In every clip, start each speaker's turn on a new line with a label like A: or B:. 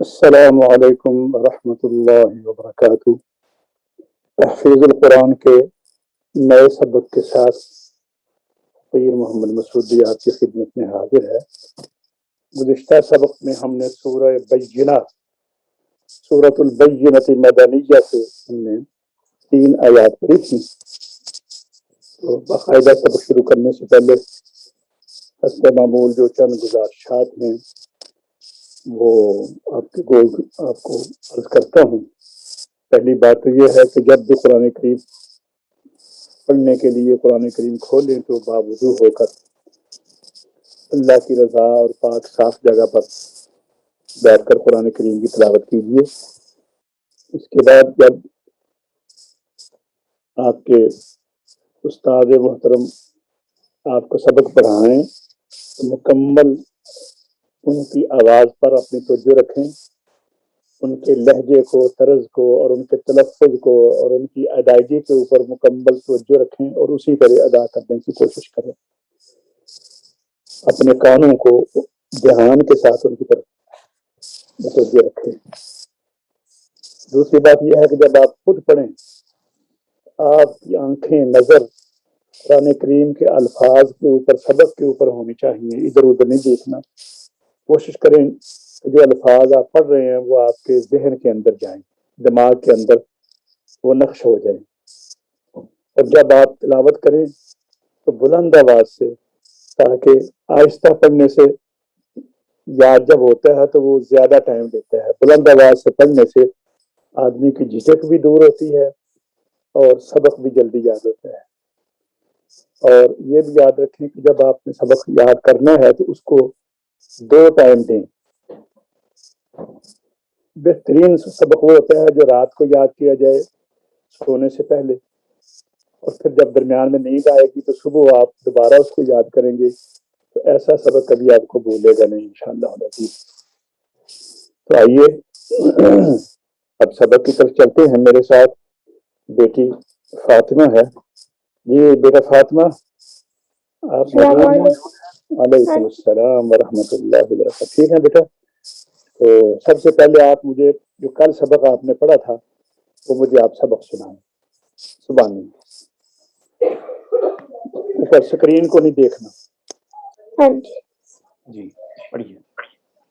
A: السلام علیکم ورحمۃ اللہ وبرکاتہ۔ تحفیظ القرآن کے نئے سبق کے ساتھ پیر محمد مسعودی آپ کی خدمت میں حاضر ہے۔ گزشتہ سبق میں ہم نے سورۃ البینہ مدنیہ سے ہم نے 3 آیات پڑھی تھی۔ تو باقاعدہ سبق شروع کرنے سے پہلے حسب معمول جو چند گزارشات ہیں وہ آپ کو عرض کرتا ہوں۔ پہلی بات تو یہ ہے کہ جب بھی قرآن کریم پڑھنے کے لیے قرآن کریم کھولیں تو باوضو ہو کر اللہ کی رضا اور پاک صاف جگہ پر بیٹھ کر قرآن کریم کی تلاوت کیجیے۔ اس کے بعد جب آپ کے استاد محترم آپ کو سبق پڑھائیں تو مکمل ان کی آواز پر اپنی توجہ رکھیں، ان کے لہجے کو، طرز کو اور ان کے تلفظ کو اور ان کی ادائیگی کے اوپر مکمل توجہ رکھیں اور اسی طرح ادا کرنے کی کوشش کریں۔ اپنے کانوں کو دھیان کے ساتھ ان کی طرف متوجہ رکھیں۔ دوسری بات یہ ہے کہ جب آپ خود پڑھیں آپ کی آنکھیں، نظر قرآن کریم کے الفاظ کے اوپر، سبق کے اوپر ہونی چاہیے، ادھر ادھر نہیں دیکھنا۔ کوشش کریں کہ جو الفاظ آپ پڑھ رہے ہیں وہ آپ کے ذہن کے اندر جائیں، دماغ کے اندر وہ نقش ہو جائیں۔ اور جب آپ تلاوت کریں تو بلند آواز سے، تاکہ آہستہ پڑھنے سے یاد جب ہوتا ہے تو وہ زیادہ ٹائم لیتا ہے۔ بلند آواز سے پڑھنے سے آدمی کی جھجک بھی دور ہوتی ہے اور سبق بھی جلدی یاد ہوتا ہے۔ اور یہ بھی یاد رکھیں کہ جب آپ نے سبق یاد کرنا ہے تو اس کو 2 ٹائم دیں۔ بہترین سبق وہ ہوتا ہے جو رات کو یاد کیا جائے سونے سے پہلے، اور پھر جب درمیان میں نیند آئے گی تو صبح آپ دوبارہ اس کو یاد کریں گے، تو ایسا سبق کبھی آپ کو بھولے گا نہیں انشاءاللہ العزیز۔ تو آئیے اب سبق کی طرف چلتے ہیں۔ میرے ساتھ بیٹی فاطمہ ہے۔ جی بیٹا فاطمہ آپ موجود ہیں؟ وعلیکم السلام ورحمۃ اللہ وبرکاتہ۔ ٹھیک ہے بیٹا، تو سب سے پہلے آپ مجھے جو کل سبق آپ نے پڑھا تھا وہ مجھے آپ سبق سنائیں۔ سبحان اللہ، اوپر اسکرین کو نہیں دیکھنا۔ جی پڑھیے۔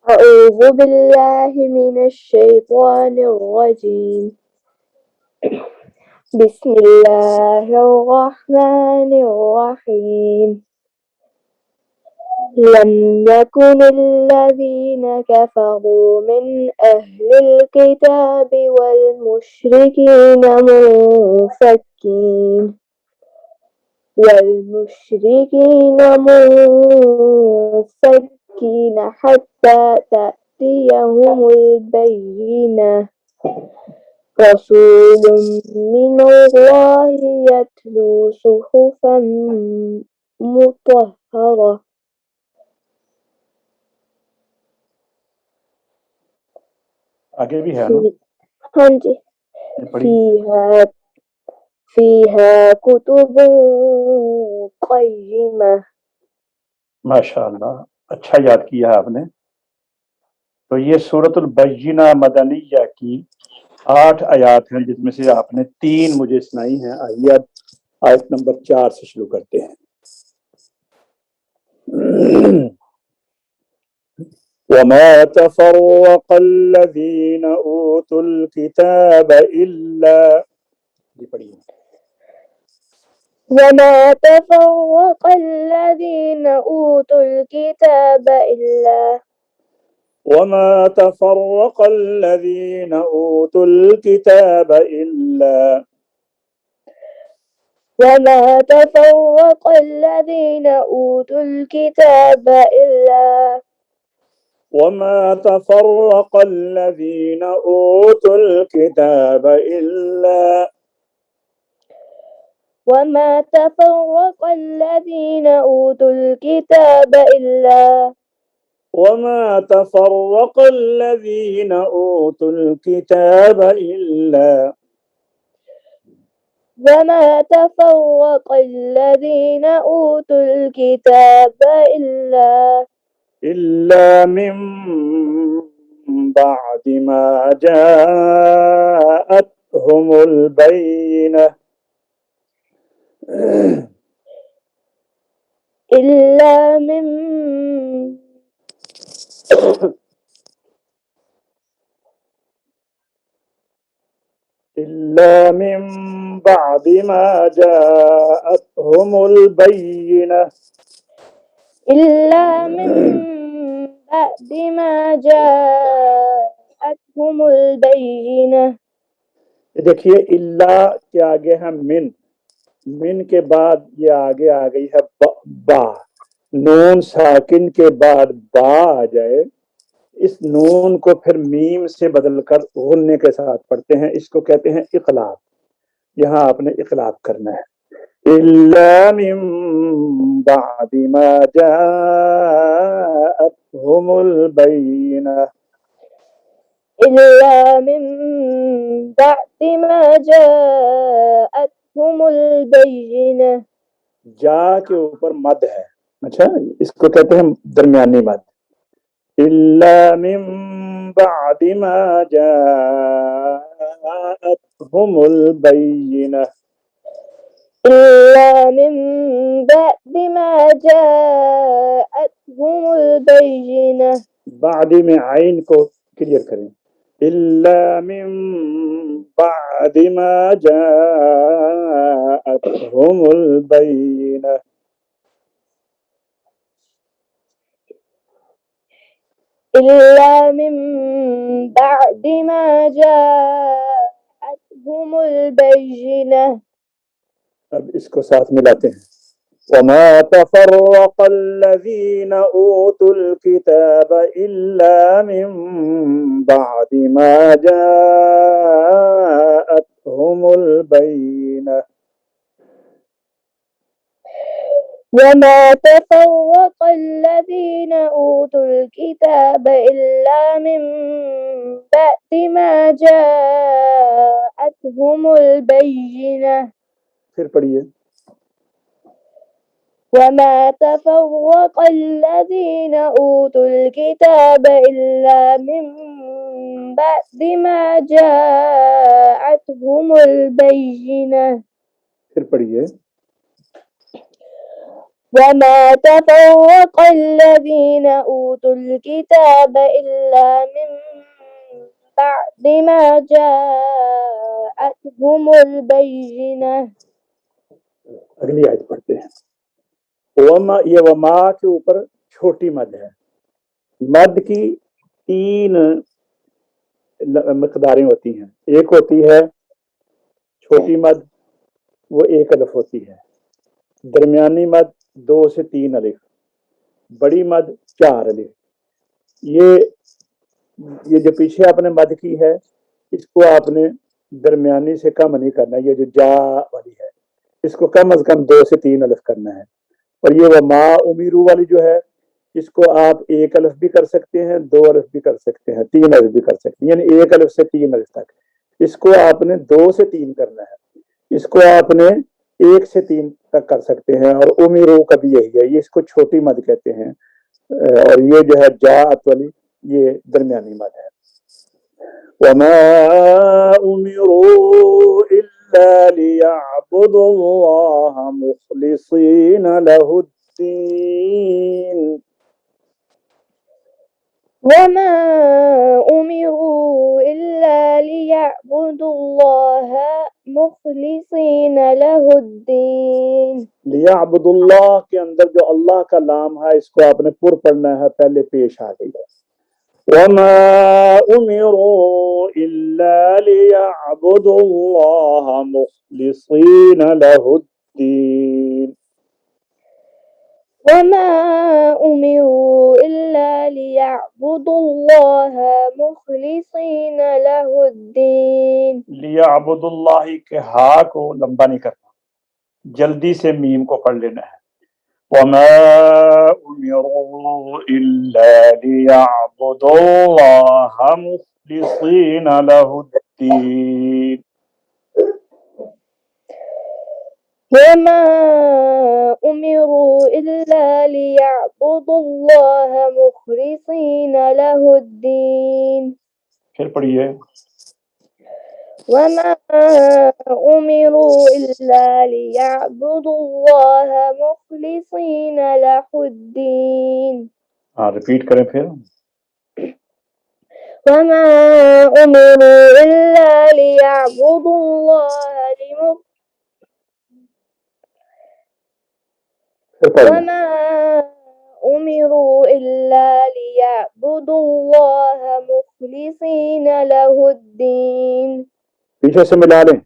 B: أعوذ بالله من الشيطان الرجيم بسم الله الرحمن الرحيم لم يكن الذين كفروا من أهل الكتاب والمشركين منفكين حتى تأتيهم البينة رسول من الله يتلو صحفا مطهرة
A: آگے بھی ہے نا؟
B: ہاں جی، فيها كتب قيمة۔
A: ماشاء اللہ، اچھا یاد کیا آپ نے۔ تو یہ سورۃ البینہ مدنیہ کی 8 آیات ہیں جس میں سے آپ نے 3 مجھے سنائی ہیں۔ آئیے اب آیت نمبر 4 سے شروع کرتے ہیں۔ وَمَا تَفَرَّقَ الَّذِينَ أُوتُوا الْكِتَابَ إِلَّا
B: وما تفرق الذين أوتوا الكتاب إلا
A: وما تفرق الذين أوتوا الكتاب إلا
B: وما تفرق الذين أوتوا الكتاب إلا
A: وما تفرق الذين أوتوا الكتاب إلا
B: وما تفرق الذين أوتوا الكتاب إلا
A: وما تفرق الذين أوتوا الكتاب إلا
B: وما تفرق الذين أوتوا الكتاب إلا
A: إلا من بعد ما جاءتهم البينة
B: إلا من
A: إلا من بعد ما جاءتهم البينة
B: إلا من بعد ما جاءتهم البينة.
A: دیکھیے اللہ کے آگے ہے من کے بعد یہ آگے آ گئی ہے با نون ساکن کے بعد با آ جائے اس نون کو پھر میم سے بدل کر غننے کے ساتھ پڑھتے ہیں اس کو کہتے ہیں اقلاب یہاں آپ نے اقلاب کرنا ہے إلا من بعد ما جاءتهم البينة
B: إلا من بعد ما جاءتهم البينة.
A: جا کے اوپر مد ہے اچھا اس کو کہتے ہیں درمیانی مد إلا من بعد ما جاءتهم البينة
B: إلا من بعد ما جاءتهم البينة.
A: بعد میں عین کو کلیئر کریں إلا من بعد ما جاءتهم البينة
B: إلا من بعد ما جاءتهم البينة.
A: اب اس کو ساتھ ملاتے ہیں وما تفرق الذين أوتوا الكتاب إلا من بعد ما جاءتهم البينة
B: وما تفرق الذين أوتوا الكتاب إلا من بعد ما جاءتهم البينة.
A: پھر پڑھیے
B: وما تفرق الذين أوتوا الكتاب إلا من بعد ما جاءتهم البينة.
A: پھر پڑھیے
B: وما تفرق الذين أوتوا الكتاب إلا من بعد ما جاءتهم البينة.
A: اگلی آیت پڑھتے ہیں وما یہ وما کے اوپر چھوٹی مد ہے مد کی تین مقداریں ہوتی ہیں ایک ہوتی ہے چھوٹی مد وہ ایک الف ہوتی ہے درمیانی مد 2 سے 3 الف بڑی مد 4 الف یہ جو پیچھے آپ نے مد کی ہے اس کو آپ نے درمیانی سے کم نہیں کرنا یہ جو جا والی ہے اس کو کم از کم 2 سے 3 الف کرنا ہے اور یہ وما امیرو والی جو ہے اس کو آپ 1 الف بھی کر سکتے ہیں 2 الف بھی کر سکتے ہیں 3 الف بھی کر سکتے ہیں یعنی 1 الف سے 3 الف تک اس کو آپ نے 2 سے 3 کرنا ہے اس کو آپ نے 1 سے 3 تک کر سکتے ہیں اور امیرو کا بھی یہی ہے یہ اس کو چھوٹی مد کہتے ہیں اور یہ جو ہے جاءت والی یہ درمیانی مد ہے وما امروا الا ليعبدوا الله مخلصين له الدين
B: وما أمروا إلا ليعبدوا الله مخلصين له الدين.
A: ليعبدوا اللہ کے اندر جو اللہ کا لام ہے اس کو آپ نے پر پڑھنا ہے پہلے پیش آ گئی ہے وما امروا الا ليعبدوا الله مخلصين له الدين
B: وما أمروا إلا ليعبدوا الله مخلصين له الدين.
A: ليعبدوا اللہ کے ہا کو لمبا نہیں کرنا جلدی سے میم کو پڑھ لینا ہے وما امروا الا ليعبدوا الله مخلصين له الدين
B: وما أمروا إلا ليعبدوا الله مخلصين له الدين
A: پھر پڑھیے
B: وما أمروا إلا ليعبدوا الله مخلصين له الدين
A: ہاں ریپیٹ کریں پھر
B: وما أمروا إلا ليعبدوا الله وما أمروا إلا ليعبدوا الله مخلصين له الدين
A: پیچھے سے ملا لیں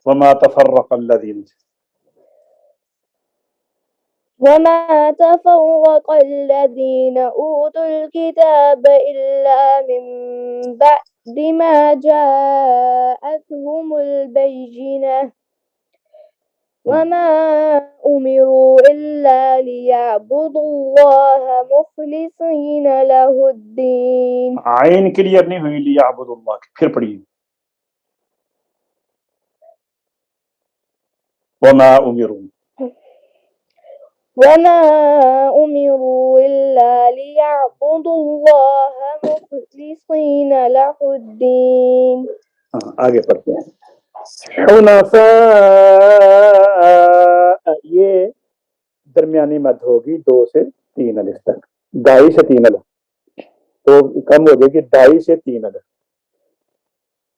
A: وما تفرق الذين
B: وما تفرق الذين أوتوا الكتاب إلا من بعد ما جاءتهم البينة وما أمروا إلا ليعبدوا الله مخلصين له الدين
A: عین کلیئر نہیں ہوئی لیعبد اللہ کی پھر پڑھیے وما امروا
B: وما أمروا إلا ليعبدوا الله مخلصين له الدين
A: آگے پڑھتے ہیں حنفاء یہ درمیانی مد ہوگی 2 سے 3 الف تک 2.5 سے 3 الف تو کم ہو جائے گی 2.5 سے 3 الف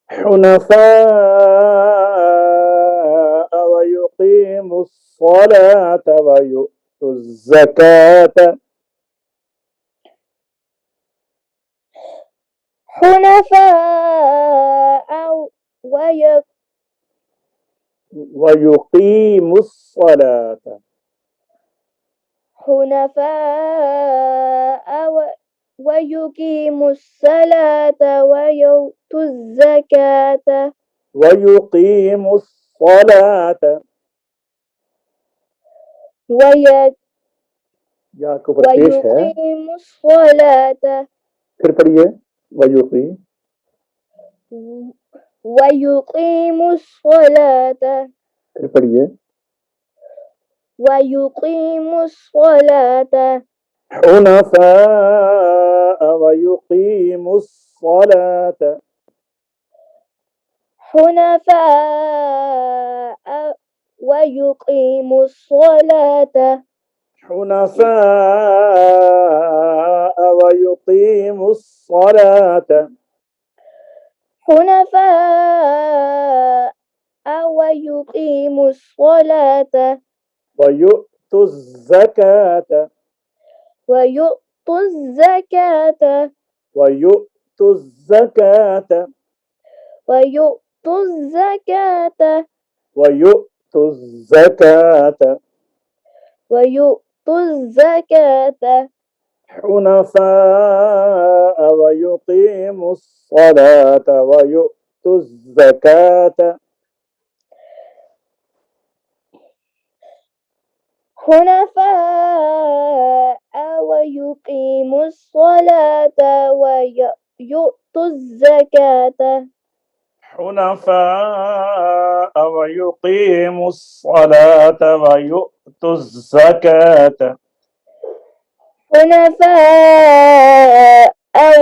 A: حنفاء ويقيموا الصلاة ويؤتوا الزكاة
B: حنفاء
A: ويقيموا الصلاة
B: حنفاء ويقيموا الصلاة ويؤتوا الزكاة
A: ويقيموا الصلاة یا کے اوپر پیش ہے
B: ويقيموا الصلاة
A: پھر پڑھیے
B: ويقيموا الصلاة
A: پھر پڑھیے
B: ويقيموا الصلاة
A: حنفاء ويقيموا الصلاة
B: حنفاء ويقيموا الصلاة
A: حنفاء ويقيموا الصلاة
B: حنفاء ويقيموا الصلاة
A: ويؤتوا الزكاة
B: ويؤتوا الزكاة
A: ويؤتوا الزكاة
B: ويؤتوا الزكاة
A: ويؤتوا الزكاة
B: ويؤتوا الزكاة
A: حنفاء ويقيموا الصلاة ويؤتوا الزكاة
B: حنفاء ويقيموا الصلاة ويؤتوا الزكاة
A: حنفاء ويقيموا الصلاة ويؤتوا الزكاة
B: حنفاء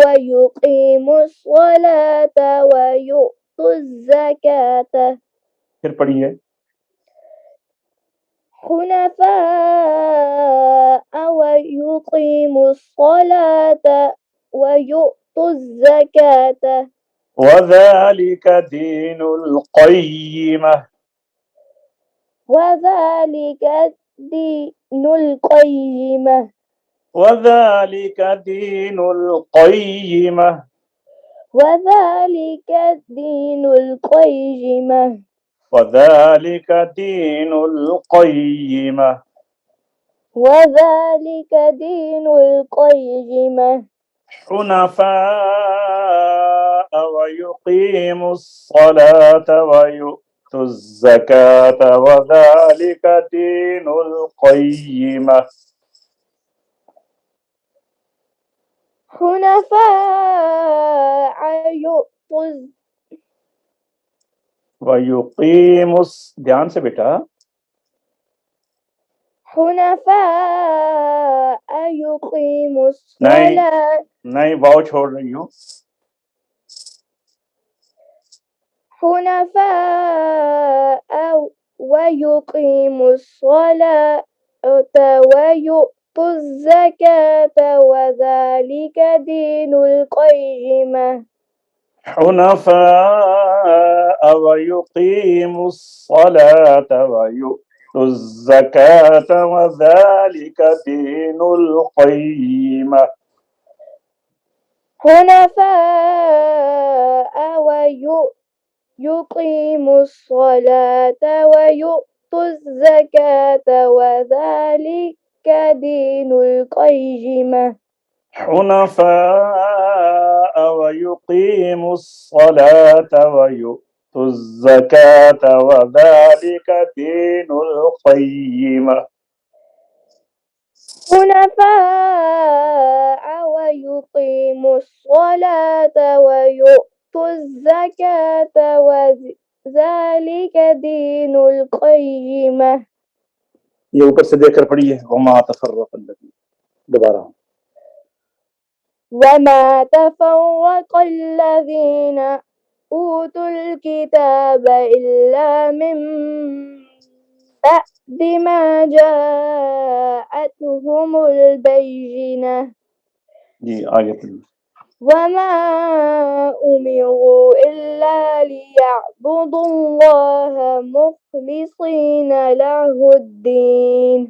B: ويقيموا الصلاة ويؤتوا الزكاة
A: پھر پڑھیے
B: حنفاء ويقيموا الصلاة ويؤتوا الزكاة
A: وذلك دين القيمة
B: وذلك دين القيمة
A: وذلك دين القيمة
B: وذلك دين القيمة
A: وذلك دين القيمة
B: وذلك دين القيمة
A: حنفاء ويقيموا الصلاة ويؤتوا الزكاة وذلك دين القيمة
B: حنفاء
A: ويقيموا دھیان سے بیٹا
B: حنفاء يقيموا الصلاة
A: نہیں واو چھوڑ رہی ہوں.
B: حنفاء ويقيموا الصلاة ويؤتوا الزكاة وذلك دين القيمة.
A: حنفاء ويقيموا الصلاة ويؤتوا الزكاة وذلك دين القيمة.
B: حنفاء ويقيموا الصلاة ويؤتوا الزكاة وذلك دين القيمة.
A: حنفاء ويقيموا الصلاة ويؤتوا الزكاة وذلك دين القيمة.
B: حنفاء ويقيموا الصلاة ويؤتوا الزكاة وذلك دين القيمة.
A: یہ اوپر سے دیکھ کر پڑھیے وما تفرق الذين. دوبارہ
B: وما تفرق الذين أوتوا الكتاب إلا من بعد ما جاءتهم البينة.
A: جی آگے پڑھیے.
B: وما أمروا إلا ليعبدوا الله مخلصين له الدين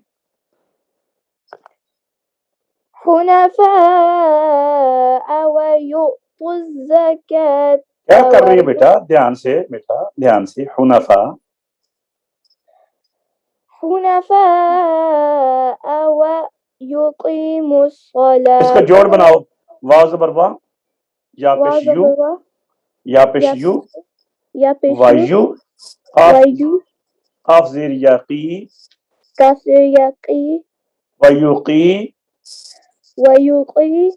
B: حنفاء ويؤتوا الزكاة.
A: کیا کر رہی ہے بیٹا؟ دھیان سے بیٹا، دھیان سے. حنفاء
B: ويقيموا الصلاة.
A: اس کا جوڑ بناؤ. واو زبر وا، یا پیش یو، یا پیش یو،
B: یا پیش
A: وایو،
B: وایو،
A: قاف زیر یاقی،
B: کاف یقی،
A: ویوقی.
B: ویقی،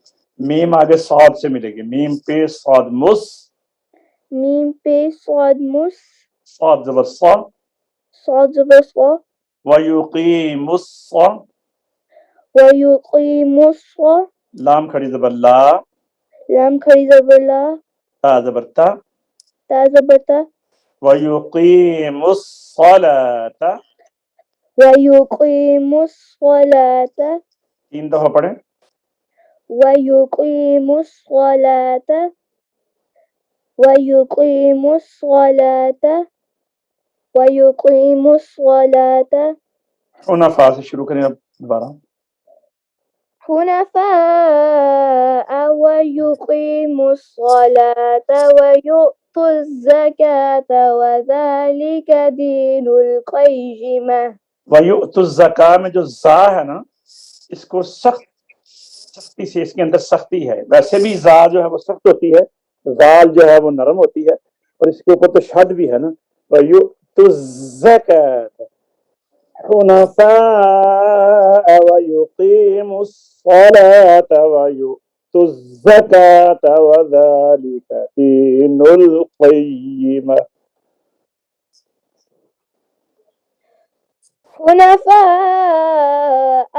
A: میم آگے صاد سے ملے گی. میم پہ صاد مس،
B: میم پہ صاد مس،
A: صاد زبر صا،
B: صاد زبر صا،
A: ویقیم الصا.
B: ویقیم الصا،
A: لام کھڑی زبر لا،
B: لام کھڑی زبر لا،
A: تا زبر تا.
B: تا زبر تا.
A: ویقیم الصلاۃ.
B: ویقیم الصلاة.
A: 3 دفعہ پڑھیں.
B: ويقيم الصلاة ويقيم الصلاة ويقيم الصلاة.
A: حنفاء سے شروع کریں اب دوبارہ.
B: حنفاء ويقيم الصلاة ويؤتوا الزكاة وذلك دين القيمة.
A: وَيُؤْتُ الزَّكَاةَ میں جو زا ہے نا، اس کو سختی سے، اس کے اندر سختی ہے. ویسے بھی زا جو ہے وہ سخت ہوتی ہے، زال جو ہے وہ نرم ہوتی ہے، اور اس کے اوپر تو شد بھی ہے نا. وَيُؤْتُ الزَّكَاةَ حُنَفَاءَ وَيُقِيمُ الصَّلَاةَ وَيُؤْتُ الزَّكَاةَ وَذَلِكَ دِينُ الْقَيِّمَةِ.
B: حنفاء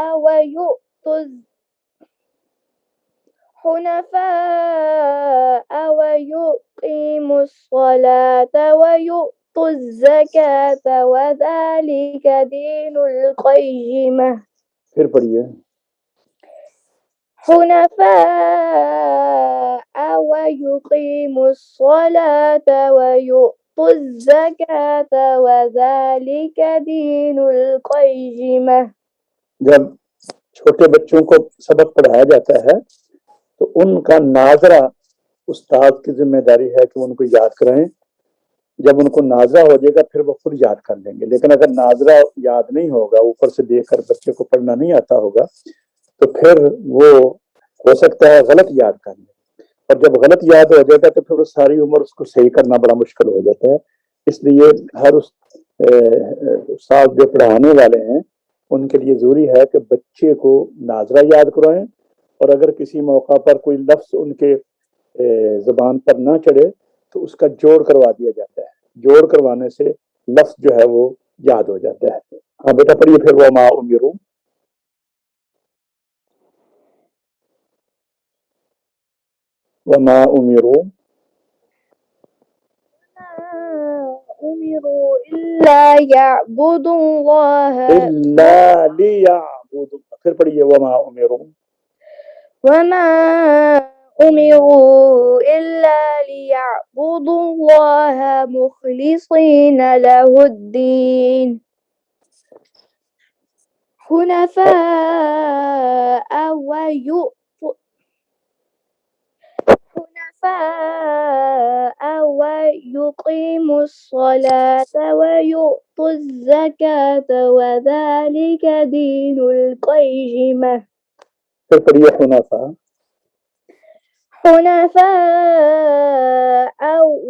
B: ويقيم الصلاة ويؤتوا الزكاة وذلك دين القيمة.
A: پھر پڑھیے.
B: حنفاء ويقيم الصلاة ويؤتوا الزكاة وذلك دين القيمة.
A: جب چھوٹے بچوں کو سبق پڑھایا جاتا ہے تو ان کا ناظرہ استاد کی ذمہ داری ہے کہ وہ ان کو یاد کرائیں. جب ان کو ناظرہ ہو جائے گا پھر وہ خود یاد کر لیں گے. لیکن اگر ناظرہ یاد نہیں ہوگا، اوپر سے دیکھ کر بچے کو پڑھنا نہیں آتا ہوگا، تو پھر وہ ہو سکتا ہے غلط یاد کر لیں، اور جب غلط یاد ہو جائے گا تو پھر وہ ساری عمر اس کو صحیح کرنا بڑا مشکل ہو جاتا ہے. اس لیے ہر استاد جو پڑھانے والے ہیں ان کے لیے ضروری ہے کہ بچے کو ناظرہ یاد کروائیں، اور اگر کسی موقع پر کوئی لفظ ان کے زبان پر نہ چڑھے تو اس کا جوڑ کروا دیا جاتا ہے. جوڑ کروانے سے لفظ جو ہے وہ یاد ہو جاتا ہے. ہاں بیٹا پڑھیے پھر وما امروا وما امروا
B: أمروا إلا يعبدوا الله
A: الا ليعبدوا پھر پڑھیے وما امروا
B: وما أمروا إلا ليعبدوا الله مخلصين له الدين حنفاء ويقيموا الصلاة ويؤتوا الزكاة وذلك دين القيمة
A: پھر پڑھیے
B: حنفاء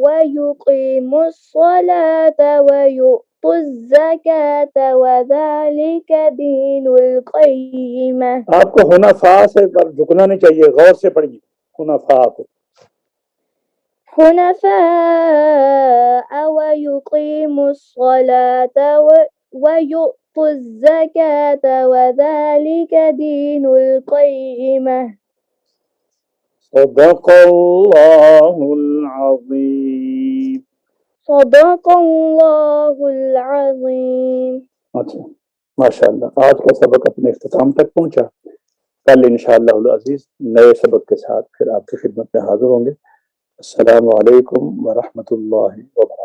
B: ويقيموا الصلاة ويؤتوا الزكاة وذلك دين القيمة
A: آپ کو حنفاء سے جھکنا نہیں چاہیے، غور سے پڑھیے حنفاء کو
B: حنفاء ويقيموا الصلاة ويؤتوا الزكاة وذلك دين القيمة
A: صدق اللہ العظیم.
B: صدق اللہ العظیم.
A: اچھا ماشاء اللہ، آج کا سبق اپنے اختتام تک پہنچا. کل انشاءاللہ العزیز نئے سبق کے ساتھ پھر آپ کی خدمت میں حاضر ہوں گے. السلام علیکم ورحمۃ اللہ وبرکاتہ.